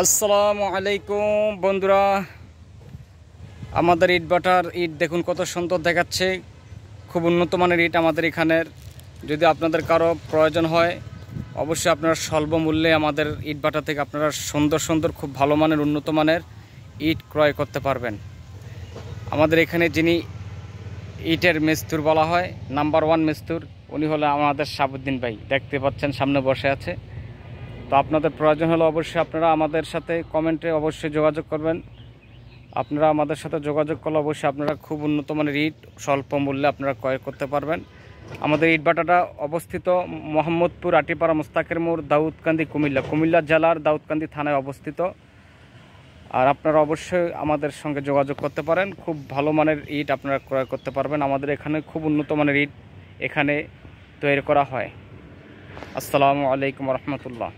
আসসালামু আলাইকুম বন্ধুরা, আমাদের ইট ভাটার ইট দেখুন কত সুন্দর দেখাচ্ছে। খুব উন্নত মানের ইট আমাদের এখানের। যদি আপনাদের কারো প্রয়োজন হয় অবশ্যই আপনারা স্বল্প মূল্যে আমাদের ইট ভাটা থেকে আপনারা সুন্দর সুন্দর খুব ভালো মানের উন্নত মানের ইট ক্রয় করতে পারবেন। আমাদের এখানে যিনি ইটের মিস্ত্রি বলা হয়, নাম্বার 1 মিস্ত্রি, উনি হলো আমাদের শাহাবুদ্দিন ভাই। দেখতে পাচ্ছেন সামনে বসে আছে। তো আপনাদের প্রয়োজন হলে অবশ্যই আপনারা আমাদের সাথে কমেন্টে অবশ্যই যোগাযোগ করবেন। আপনারা আমাদের সাথে যোগাযোগ করলে অবশ্যই আপনারা খুব উন্নত মানের ইট স্বল্প মূল্যে আপনারা ক্রয় করতে পারবেন। আমাদের ইট ভাটাটা অবস্থিত মোহাম্মদপুর, আটিপাড়া, মোস্তাকের মোড়, দাউদকান্দি, কুমিল্লা জেলার দাউদকান্দি থানায় অবস্থিত। আর আপনারা অবশ্যই আমাদের সঙ্গে যোগাযোগ করতে পারেন। খুব ভালো মানের ইট আপনারা ক্রয় করতে পারবেন। আমাদের এখানে খুব উন্নত মানের ইট এখানে তৈরি করা হয়। আসসালামু আলাইকুম রহমতুল্লাহ।